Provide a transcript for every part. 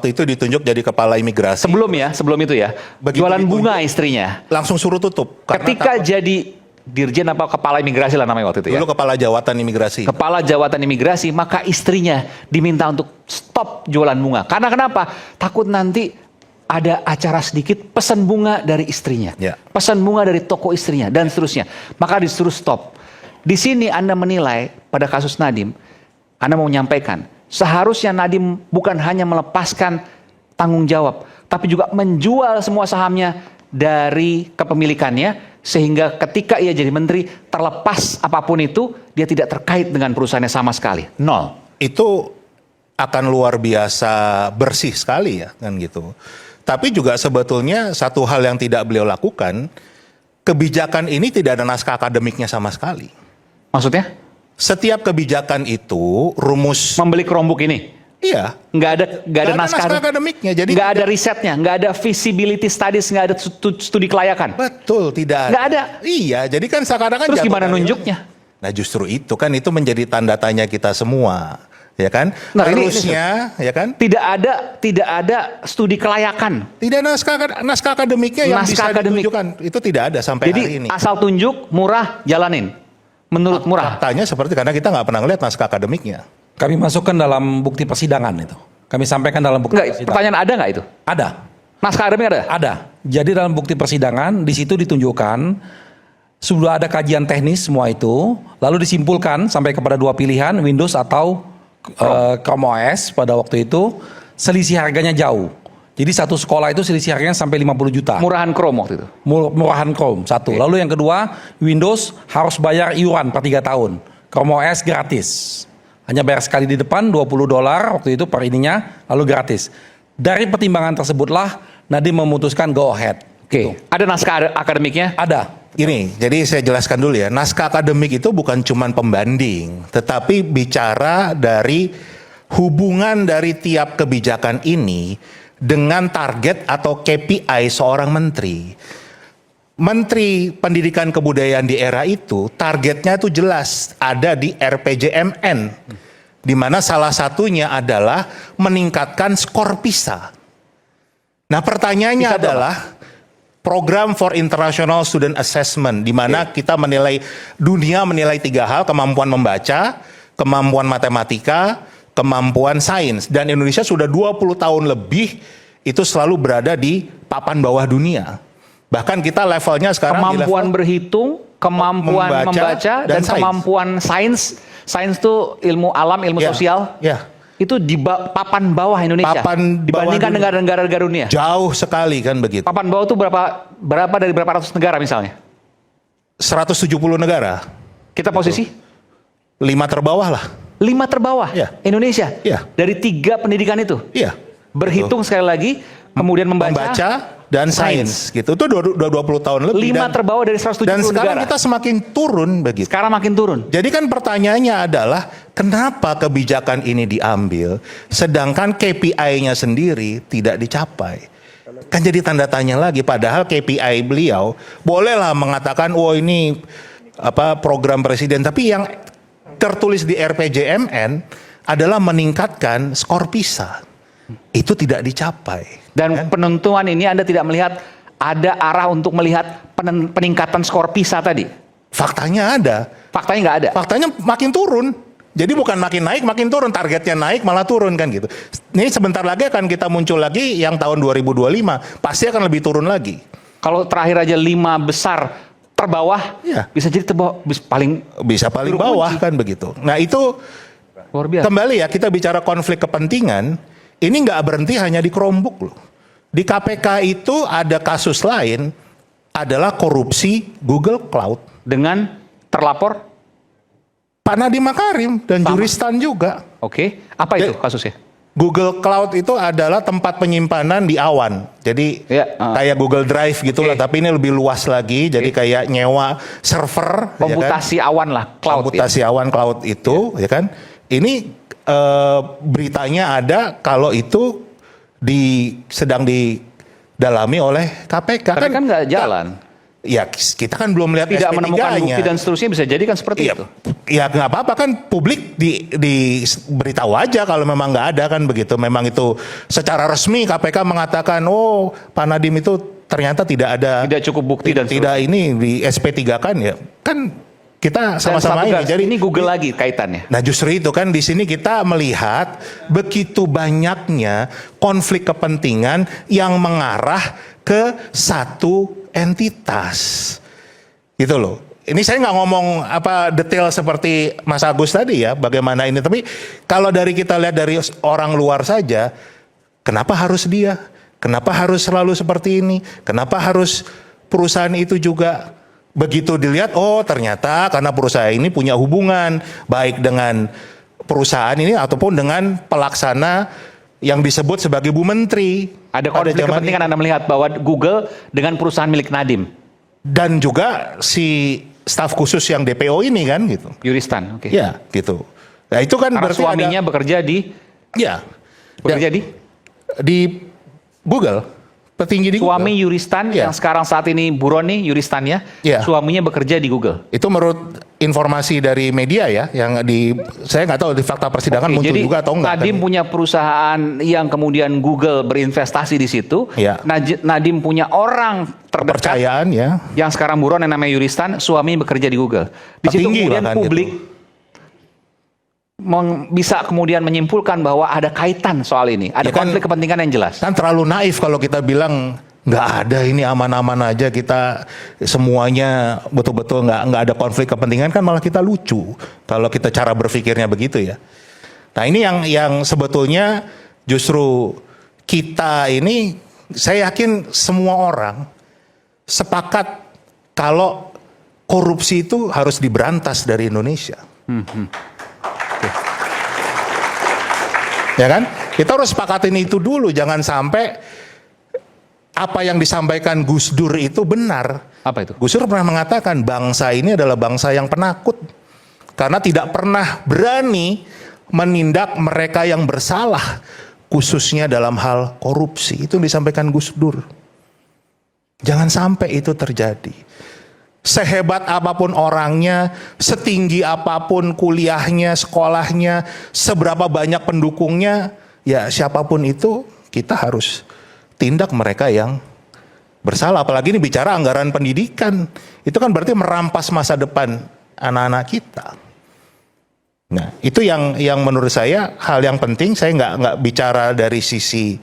waktu itu ditunjuk jadi kepala imigrasi. Sebelum itu ya. Begitu Jualan ditunjuk, bunga istrinya. langsung suruh tutup. Ketika jadi dirjen apa kepala imigrasi lah namanya waktu itu ya. Dulu kepala jawatan imigrasi. Kepala jawatan imigrasi, maka istrinya diminta untuk stop jualan bunga. Karena kenapa? Takut nanti ada acara sedikit pesan bunga dari istrinya. Ya. Pesan bunga dari toko istrinya dan seterusnya. Maka disuruh stop. Di sini Anda menilai pada kasus Nadiem, Anda mau menyampaikan, seharusnya Nadiem bukan hanya melepaskan tanggung jawab, tapi juga menjual semua sahamnya dari kepemilikannya, sehingga ketika ia jadi menteri, terlepas apapun itu, dia tidak terkait dengan perusahaannya sama sekali. Nol. Itu akan luar biasa bersih sekali ya, kan gitu. Tapi juga sebetulnya satu hal yang tidak beliau lakukan, kebijakan ini tidak ada naskah akademiknya sama sekali. Maksudnya? Setiap kebijakan itu rumus, Membeli Chromebook ini? iya, Nggak ada naskah akademiknya. Jadi nggak ada risetnya, nggak ada feasibility studies, nggak ada studi kelayakan. betul, tidak ada. Nggak ada. Iya, jadi kan sekarang kan Terus jatuh gimana dari nunjuknya? langit. Nah justru itu kan itu menjadi tanda tanya kita semua, ya kan? Nah, Harusnya, ya kan? Tidak ada studi kelayakan. Tidak naskah akademiknya yang Naskah bisa akademik. ditunjukkan. Itu tidak ada sampai Jadi hari ini. asal tunjuk, murah, jalanin. Menurut murah. Faktanya seperti karena kita nggak pernah ngeliat naskah akademiknya. Kami masukkan dalam bukti persidangan itu. Kami sampaikan dalam bukti Enggak, persidangan. pertanyaan ada nggak itu? Ada. Naskah akademik ada? Ada. Jadi dalam bukti persidangan di situ ditunjukkan sudah ada kajian teknis semua itu, lalu disimpulkan sampai kepada dua pilihan, Windows atau Chrome OS pada waktu itu, selisih harganya jauh. Jadi satu sekolah itu selisih harganya sampai 50 juta. Murahan Chrome waktu itu. Murahan Chrome satu. Oke. Lalu yang kedua, Windows harus bayar iuran per 3 tahun. Chrome OS gratis. Hanya bayar sekali di depan $20 waktu itu per ininya, lalu gratis. Dari pertimbangan tersebutlah Nadiem memutuskan go ahead. Oke. Ada naskah akademiknya? Ada. Ini, jadi saya jelaskan dulu ya. Naskah akademik itu bukan cuman pembanding, tetapi bicara dari hubungan dari tiap kebijakan ini dengan target atau KPI seorang menteri. Menteri Pendidikan Kebudayaan di era itu targetnya itu jelas ada di RPJMN, di mana salah satunya adalah meningkatkan skor PISA. Nah pertanyaannya PISA adalah Program for International Student Assessment, di mana kita menilai, dunia menilai 3 hal: kemampuan membaca, kemampuan matematika, kemampuan sains. Dan Indonesia sudah 20 tahun lebih itu selalu berada di papan bawah dunia. Bahkan kita levelnya sekarang Kemampuan di level berhitung, kemampuan membaca, dan sains. kemampuan sains. Sains itu ilmu alam, ilmu Ya, sosial. ya. Itu di papan bawah Indonesia. Papan bawah dibandingkan dunia. negara-negara dunia. Jauh sekali kan begitu. Papan bawah itu berapa dari berapa ratus negara misalnya? 170 negara. Kita posisi 5 terbawah lah. 5 terbawah Ya. Indonesia. Ya. Dari 3 pendidikan itu. Iya. Berhitung sekali lagi, kemudian membaca dan sains gitu. Itu udah 20 tahun lebih. 5 terbawah dari 170 dan sekarang negara. kita semakin turun begitu. Sekarang makin turun. Jadi kan pertanyaannya adalah kenapa kebijakan ini diambil sedangkan KPI-nya sendiri tidak dicapai? Kan jadi tanda tanya lagi, padahal KPI beliau bolehlah mengatakan oh ini apa program presiden, tapi yang tertulis di RPJMN adalah meningkatkan skor PISA. Itu tidak dicapai. Dan penentuan ini Anda tidak melihat ada arah untuk melihat peningkatan skor PISA tadi. Faktanya ada. Faktanya nggak ada. Faktanya makin turun. Jadi bukan makin naik, makin turun. Targetnya naik, malah turun kan gitu. Ini sebentar lagi akan kita muncul lagi yang tahun 2025. Pasti akan lebih turun lagi. Kalau terakhir aja 5 besar terbawah, Iya. bisa jadi terbawah, Bisa paling Turun bawah kunci. kan begitu. Nah itu luar biasa. kembali ya, kita bicara konflik kepentingan. Ini nggak berhenti hanya di Chromebook loh. Di KPK itu ada kasus lain, adalah korupsi Google Cloud. Dengan terlapor, Pak Nadiem Makarim dan Juristan juga. oke. Apa itu kasusnya? Google Cloud itu adalah tempat penyimpanan di awan. Jadi Ya, kayak Google Drive gitulah, Oke. tapi ini lebih luas lagi. Jadi kayak nyewa server, Komputasi awan lah, cloud. komputasi awan cloud itu, ya kan? Ini beritanya ada kalau itu sedang didalami oleh KPK. Tapi kan nggak jalan. Ya kita kan belum lihat Tidak menemukan SP3-nya. bukti dan seterusnya, bisa jadi kan seperti Iya, itu. ya nggak apa-apa kan, publik diberitahu aja kalau memang nggak ada kan begitu. Memang itu secara resmi KPK mengatakan, oh Pak Nadiem itu ternyata tidak ada, Tidak cukup bukti dan tidak ini di SP3 kan ya. Kan kita sama-sama ini. Jadi ini Google lagi kaitannya. nah justru itu kan di sini kita melihat begitu banyaknya konflik kepentingan yang mengarah ke satu entitas. Gitu loh. Ini saya nggak ngomong apa detail seperti Mas Agus tadi ya, bagaimana ini. Tapi kalau dari kita lihat dari orang luar saja, kenapa harus dia? Kenapa harus selalu seperti ini? Kenapa harus perusahaan itu juga? Begitu dilihat, oh ternyata karena perusahaan ini punya hubungan baik dengan perusahaan ini ataupun dengan pelaksana yang disebut sebagai Bu Menteri. Ada konflik Pada zaman kepentingan Anda melihat bahwa Google dengan perusahaan milik Nadiem, dan juga si staf khusus yang DPO ini kan gitu. Yuristan. Oke. Ya, gitu. Nah, itu kan Karena berarti suaminya bekerja di bekerja di Google, petinggi di suami Google. Yuristan Ya. yang sekarang saat ini buron nih Yuristan ya. Ya. Suaminya bekerja di Google. Itu menurut informasi dari media ya, yang saya nggak tahu di fakta persidangan Oke, muncul jadi juga atau enggak. Nadiem punya perusahaan yang kemudian Google berinvestasi di situ. Ya. Nadiem punya orang terdekat Kepercayaan ya. yang sekarang buron yang namanya Yuristan, suami bekerja di Google. Di situ Petinggi kemudian bahkan publik gitu. bisa kemudian menyimpulkan bahwa ada kaitan soal ini, ada Ya kan, konflik kepentingan yang jelas. Kan terlalu naif kalau kita bilang nggak ada, ini aman-aman aja, kita semuanya betul-betul nggak ada konflik kepentingan, kan malah kita lucu kalau kita cara berpikirnya begitu ya. Nah ini yang sebetulnya justru kita ini, saya yakin semua orang sepakat kalau korupsi itu harus diberantas dari Indonesia. Ya kan? Kita harus sepakatin itu dulu, jangan sampai apa yang disampaikan Gus Dur itu benar. Apa itu? Gus Dur pernah mengatakan bangsa ini adalah bangsa yang penakut karena tidak pernah berani menindak mereka yang bersalah, khususnya dalam hal korupsi. Itu disampaikan Gus Dur. Jangan sampai itu terjadi. Sehebat apapun orangnya, setinggi apapun kuliahnya, sekolahnya, seberapa banyak pendukungnya, ya siapapun itu kita harus tindak mereka yang bersalah. Apalagi ini bicara anggaran pendidikan, itu kan berarti merampas masa depan anak-anak kita. Nah itu yang menurut saya hal yang penting. Saya nggak bicara dari sisi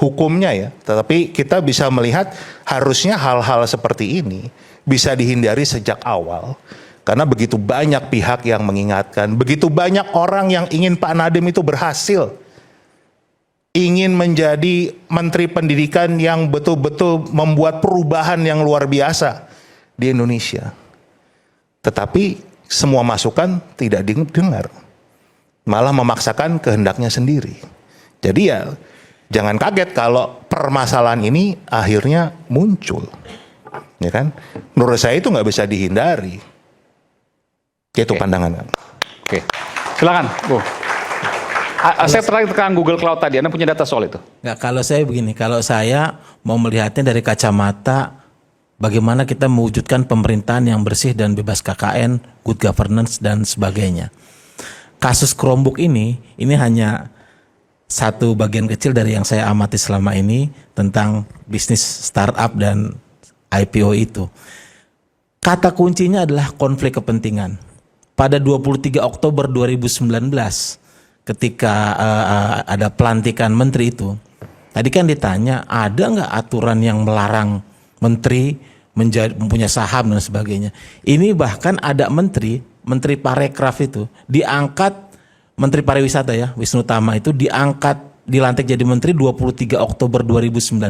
hukumnya ya, tetapi kita bisa melihat harusnya hal-hal seperti ini bisa dihindari sejak awal. Karena begitu banyak pihak yang mengingatkan, begitu banyak orang yang ingin Pak Nadiem itu berhasil, ingin menjadi Menteri Pendidikan yang betul-betul membuat perubahan yang luar biasa di Indonesia. Tetapi semua masukan tidak didengar, malah memaksakan kehendaknya sendiri. Jadi ya jangan kaget kalau permasalahan ini akhirnya muncul. Ya kan? Menurut saya itu nggak bisa dihindari. Itu pandangan. Oke. Silakan, Bu. Saya terakhir tekan Google Cloud tadi. Anda punya data soal itu? Nggak, kalau saya begini, kalau saya mau melihatnya dari kacamata bagaimana kita mewujudkan pemerintahan yang bersih dan bebas KKN, good governance dan sebagainya. Kasus Chromebook ini hanya satu bagian kecil dari yang saya amati selama ini tentang bisnis startup dan IPO itu. Kata kuncinya adalah konflik kepentingan. Pada 23 Oktober 2019 ketika ada pelantikan menteri itu, tadi kan ditanya ada nggak aturan yang melarang menteri mempunyai saham dan sebagainya. Ini bahkan ada menteri Parekraf itu diangkat, Menteri Pariwisata ya, Wisnu Tama itu dilantik jadi menteri 23 Oktober 2019.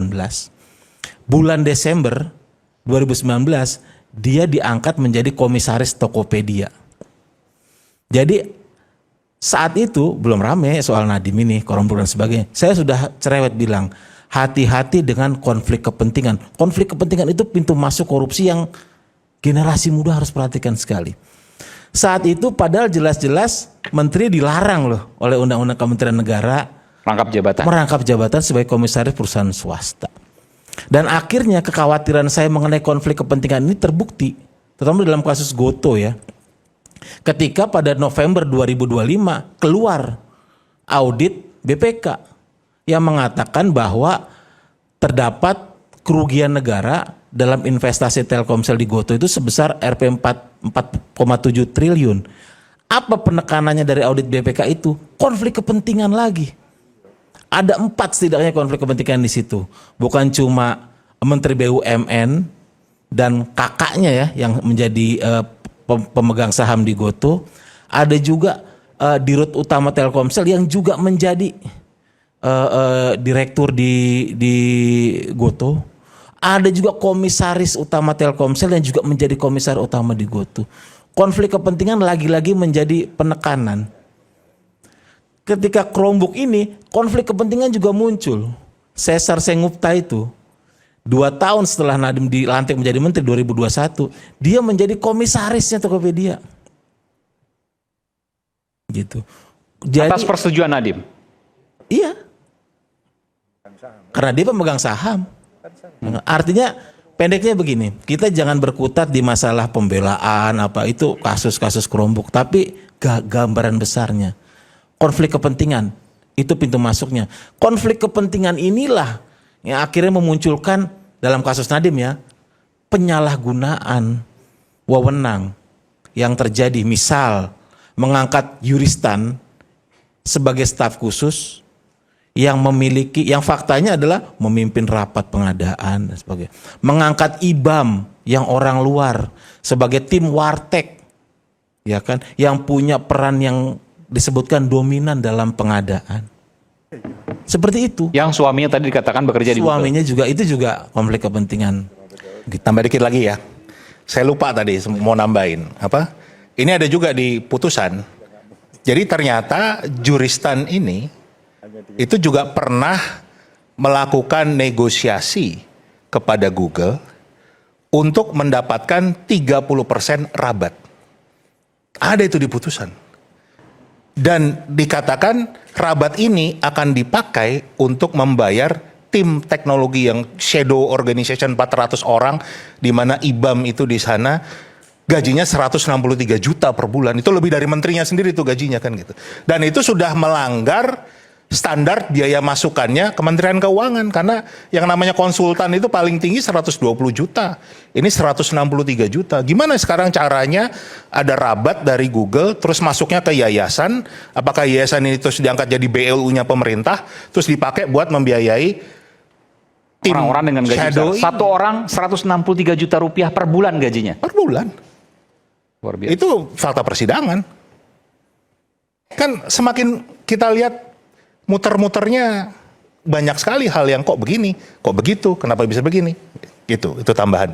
Bulan Desember 2019 dia diangkat menjadi komisaris Tokopedia. Jadi saat itu belum rame soal Nadiem ini, Chromebook dan sebagainya. Saya sudah cerewet bilang, hati-hati dengan konflik kepentingan. Konflik kepentingan itu pintu masuk korupsi yang generasi muda harus perhatikan sekali. Saat itu padahal jelas-jelas menteri dilarang loh oleh Undang-Undang Kementerian Negara Rangkap jabatan. merangkap jabatan sebagai komisaris perusahaan swasta. Dan akhirnya kekhawatiran saya mengenai konflik kepentingan ini terbukti, terutama dalam kasus Gotoh ya. Ketika pada November 2025 keluar audit BPK yang mengatakan bahwa terdapat kerugian negara dalam investasi Telkomsel di Gotoh itu sebesar Rp 4,7 triliun. Apa penekanannya dari audit BPK itu? Konflik kepentingan lagi. Ada 4 setidaknya konflik kepentingan di situ. Bukan cuma Menteri BUMN dan kakaknya ya yang menjadi pemegang saham di Gotoh. Ada juga Dirut Utama Telkomsel yang juga menjadi direktur di Gotoh. Ada juga komisaris utama Telkomsel yang juga menjadi komisaris utama di Gotoh. Konflik kepentingan lagi-lagi menjadi penekanan. Ketika Chromebook ini, konflik kepentingan juga muncul. Cesar Sengupta itu 2 tahun setelah Nadiem dilantik menjadi menteri 2021, dia menjadi komisarisnya Tokopedia. Gitu. Jadi, Atas persetujuan Nadiem. iya. Karena dia pemegang saham. Artinya pendeknya begini, kita jangan berkutat di masalah pembelaan apa itu kasus-kasus Chromebook, tapi gambaran besarnya. Konflik kepentingan itu pintu masuknya. Konflik kepentingan inilah yang akhirnya memunculkan dalam kasus Nadiem ya, penyalahgunaan wewenang yang terjadi. Misal mengangkat Yuristan sebagai staf khusus yang memiliki, yang faktanya adalah memimpin rapat pengadaan dan sebagainya. Mengangkat IBAM yang orang luar sebagai tim wartek, ya kan, yang punya peran yang disebutkan dominan dalam pengadaan. Seperti itu. Yang suaminya tadi dikatakan bekerja di Google. Suaminya juga, itu juga konflik kepentingan. Ditambah dikit lagi ya. Saya lupa tadi mau nambahin apa? Ini ada juga di putusan. Jadi ternyata Juristan ini itu juga pernah melakukan negosiasi kepada Google untuk mendapatkan 30% rabat. Ada itu di putusan. Dan dikatakan rabat ini akan dipakai untuk membayar tim teknologi yang shadow organization 400 orang, di mana IBAM itu di sana gajinya 163 juta per bulan. Itu lebih dari menterinya sendiri tuh gajinya kan gitu. Dan itu sudah melanggar standar biaya masukannya Kementerian Keuangan, karena yang namanya konsultan itu paling tinggi 120 juta. Ini 163 juta. Gimana sekarang caranya ada rabat dari Google terus masuknya ke yayasan? Apakah yayasan ini terus diangkat jadi BLU-nya pemerintah terus dipakai buat membiayai tim Orang-orang dengan gaji shadow besar. Satu orang 163 juta rupiah per bulan gajinya. per bulan? Luar biasa. Itu fakta persidangan. Kan semakin kita lihat muter-muternya banyak sekali hal yang kok begini, kok begitu, kenapa bisa begini. Itu tambahan.